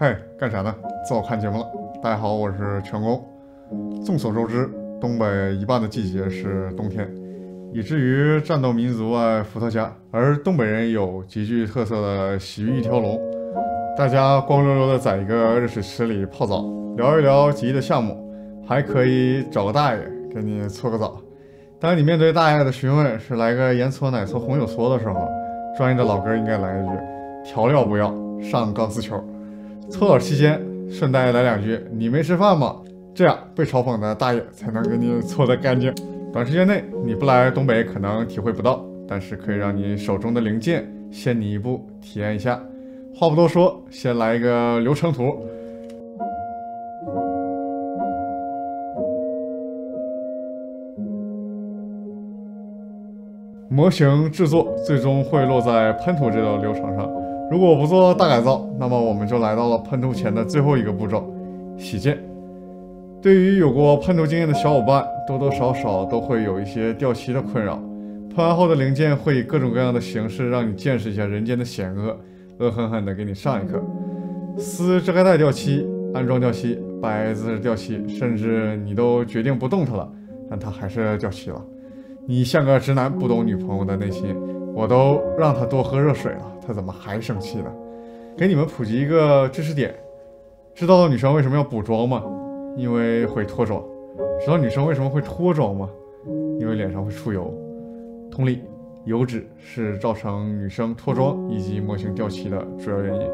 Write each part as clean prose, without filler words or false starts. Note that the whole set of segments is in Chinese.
嗨，干啥呢？早看节目了。大家好，我是全工。众所周知，东北一半的季节是冬天，以至于战斗民族爱伏特加，而东北人有极具特色的洗浴一条龙。大家光溜溜的在一个热水池里泡澡，聊一聊极易的项目，还可以找个大爷给你搓个澡。当你面对大爷的询问是来个盐搓、奶搓、红酒搓的时候，专业的老哥应该来一句：调料不要，上钢丝球。搓澡期间顺带来两句：你没吃饭吗？这样被嘲讽的大爷才能给你搓得干净。短时间内你不来东北可能体会不到，但是可以让你手中的零件先你一步体验一下。话不多说，先来一个流程图。模型制作最终会落在喷涂这道流程上。如果不做大改造，那么我们就来到了喷涂前的最后一个步骤——洗件。对于有过喷涂经验的小伙伴，多多少少都会有一些掉漆的困扰。喷完后的零件会以各种各样的形式让你见识一下人间的险恶，恶狠狠地给你上一课。撕遮盖带掉漆，安装掉漆，白字掉漆，甚至你都决定不动它了，但它还是掉漆了。你像个直男不懂女朋友的内心，我都让她多喝热水了，她怎么还生气呢？给你们普及一个知识点，知道女生为什么要补妆吗？因为会脱妆。知道女生为什么会脱妆吗？因为脸上会出油。同理，油脂是造成女生脱妆以及模型掉漆的主要原因。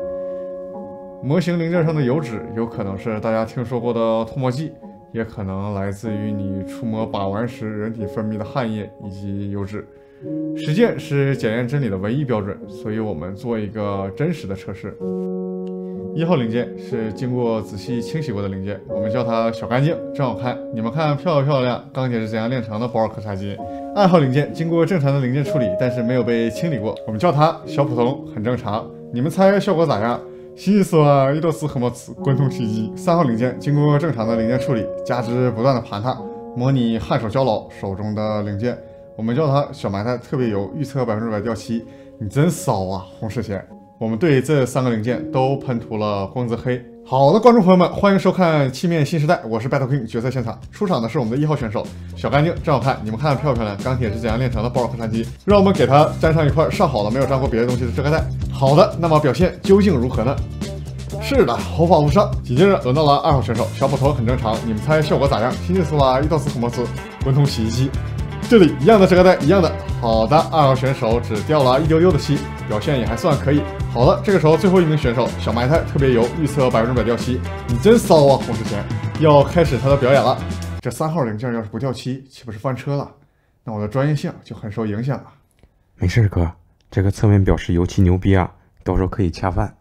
模型零件上的油脂有可能是大家听说过的脱模剂，也可能来自于你触摸把玩时人体分泌的汗液以及油脂。实践是检验真理的唯一标准，所以我们做一个真实的测试。1号零件是经过仔细清洗过的零件，我们叫它小干净，真好看。你们看漂不漂亮？钢铁是怎样炼成的？保尔柯察金。2号零件经过正常的零件处理，但是没有被清理过，我们叫它小普通，很正常。你们猜效果咋样？洗衣酸、伊豆丝和沫瓷、滚筒洗衣机。3号零件经过正常的零件处理，加之不断的盘它，模拟汗手交劳手中的零件，我们叫它小埋汰特别油，预测100%掉漆。你真骚啊，洪世贤！我们对这3个零件都喷涂了光泽黑。好的，观众朋友们，欢迎收看《漆面新时代》，我是 Battle King 决赛现场，出场的是我们的1号选手小干净，真好看。你们看漂不漂亮？钢铁是怎样炼成的？保尔柯察金。让我们给它粘上一块上好了没有粘过别的东西的遮盖带。好的，那么表现究竟如何呢？是的，毫发无伤。紧接着轮到了2号选手小普通，很正常。你们猜效果咋样？新技术啦，伊豆丝和沫瓷，滚筒洗衣机。这里一样的遮盖带，一样的。好的，2号选手只掉了一丢丢的漆，表现也还算可以。好的，这个时候最后一名选手小埋汰特别油，预测100%掉漆。你真骚啊，洪世贤！要开始他的表演了。这3号零件要是不掉漆，岂不是翻车了？那我的专业性就很受影响了。没事哥，这个侧面表示油漆牛逼啊，到时候可以恰饭。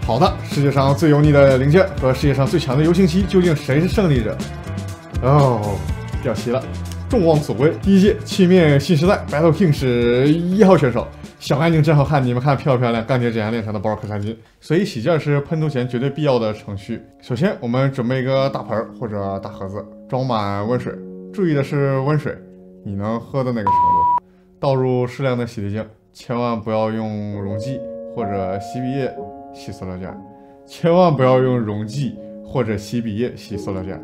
好的，世界上最油腻的零件和世界上最强的油性漆，究竟谁是胜利者？哦，掉漆了。众望所归，第一届漆面新时代 Battle King 是1号选手小干净，真好看。你们看漂不漂亮？钢铁怎样炼成的？保尔柯察金。所以洗件是喷涂前绝对必要的程序。首先，我们准备一个大盆或者大盒子，装满温水。注意的是温水，你能喝的那个程度。倒入适量的洗涤精，千万不要用溶剂或者洗笔液洗塑料件，千万不要用溶剂或者洗笔液洗塑料件。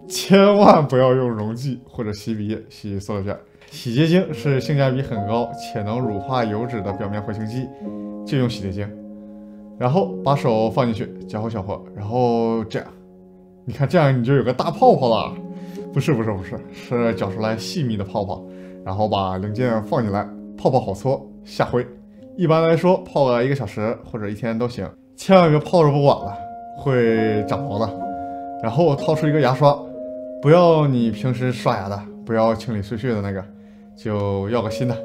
千万不要用溶剂或者洗笔液洗塑料件。洗洁精是性价比很高且能乳化油脂的表面活性剂，就用洗洁精。然后把手放进去，搅和搅和，然后这样，你看这样你就有个大泡泡了。不是，是搅出来细密的泡泡。然后把零件放进来，泡泡好搓，下灰。一般来说泡个1个小时或者1天都行，千万别泡着不管了，会长毛的。然后掏出一个牙刷。不要你平时刷牙的，不要清理碎屑的那个，就要个新的。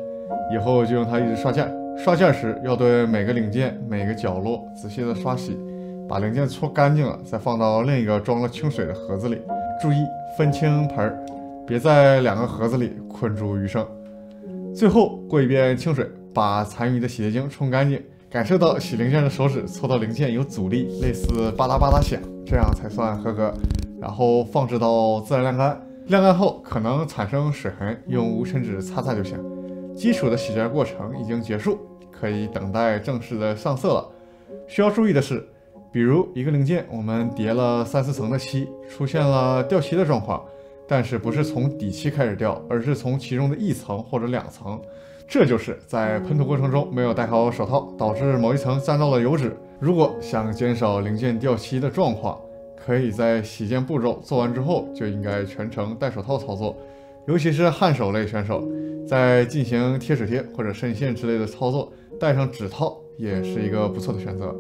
以后就用它一直刷件。刷件时要对每个零件、每个角落仔细的刷洗，把零件搓干净了，再放到另一个装了清水的盒子里。注意分清盆，别在2个盒子里困住余生。最后过一遍清水，把残余的洗洁精冲干净，感受到洗零件的手指搓到零件有阻力，类似吧嗒吧嗒响，这样才算合格。然后放置到自然晾干，晾干后可能产生水痕，用无尘纸擦擦就行。基础的洗件过程已经结束，可以等待正式的上色了。需要注意的是，比如一个零件我们叠了3、4层的漆，出现了掉漆的状况，但是不是从底漆开始掉，而是从其中的1层或者2层。这就是在喷涂过程中没有戴好手套，导致某一层沾到了油脂。如果想减少零件掉漆的状况，可以在洗件步骤做完之后就应该全程戴手套操作，尤其是焊手类选手，在进行贴纸贴或者渗线之类的操作，戴上指套也是一个不错的选择。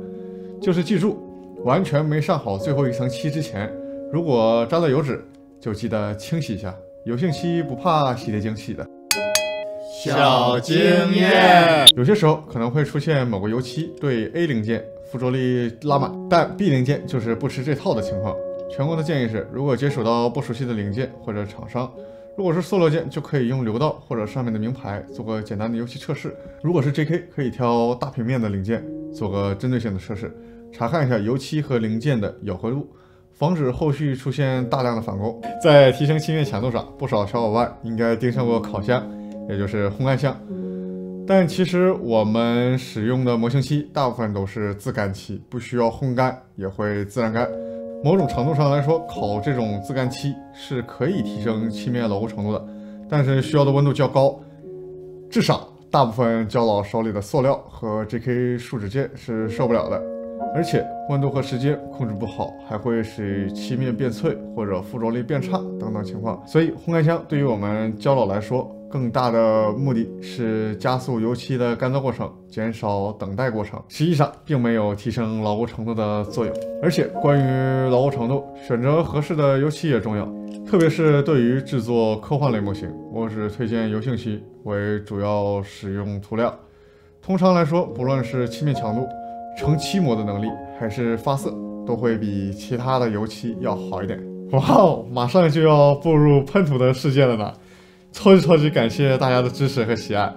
就是记住，完全没上好最后一层漆之前，如果沾了油脂，就记得清洗一下。油性漆不怕洗洁精洗的。小经验，有些时候可能会出现某个油漆对 A 零件附着力拉满，但 B 零件就是不吃这套的情况。全国的建议是，如果接触到不熟悉的零件或者厂商，如果是塑料件，就可以用流道或者上面的名牌做个简单的油漆测试；如果是 JK， 可以挑大平面的零件做个针对性的测试，查看一下油漆和零件的咬合度，防止后续出现大量的返工。在提升漆面强度上，不少小伙伴应该盯上过烤箱，也就是烘干箱。但其实我们使用的模型漆大部分都是自干漆，不需要烘干也会自然干。某种程度上来说，烤这种自干漆是可以提升漆面牢固程度的，但是需要的温度较高，至少大部分胶老手里的塑料和 JK 树脂件是受不了的。而且温度和时间控制不好，还会使漆面变脆或者附着力变差等等情况。所以烘干箱对于我们胶老来说，更大的目的是加速油漆的干燥过程，减少等待过程，实际上并没有提升牢固程度的作用。而且关于牢固程度，选择合适的油漆也重要，特别是对于制作科幻类模型，我只推荐油性漆为主要使用涂料。通常来说，不论是漆面强度、成漆膜的能力还是发色，都会比其他的油漆要好一点。哇哦，马上就要步入喷涂的世界了呢！超级感谢大家的支持和喜爱，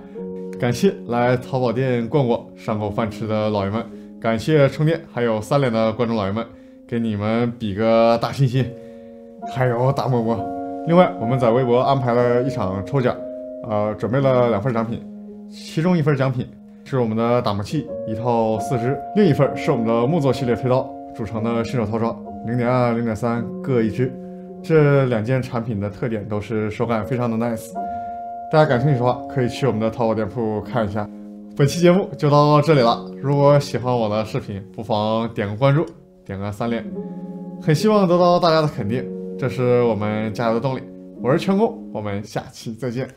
感谢来淘宝店逛逛上口饭吃的老爷们，感谢充电还有3连的观众老爷们，给你们比个大心心，还有大么么。另外，我们在微博安排了一场抽奖，准备了2份奖品，其中1份奖品是我们的打磨器1套4支，另一份是我们的木作系列推刀组成的新手套装0.2、0.3各1支。这2件产品的特点都是手感非常的 nice， 大家感兴趣的话可以去我们的淘宝店铺看一下。本期节目就到这里了，如果喜欢我的视频，不妨点个关注，点个3连，很希望得到大家的肯定，这是我们加油的动力。我是全工，我们下期再见。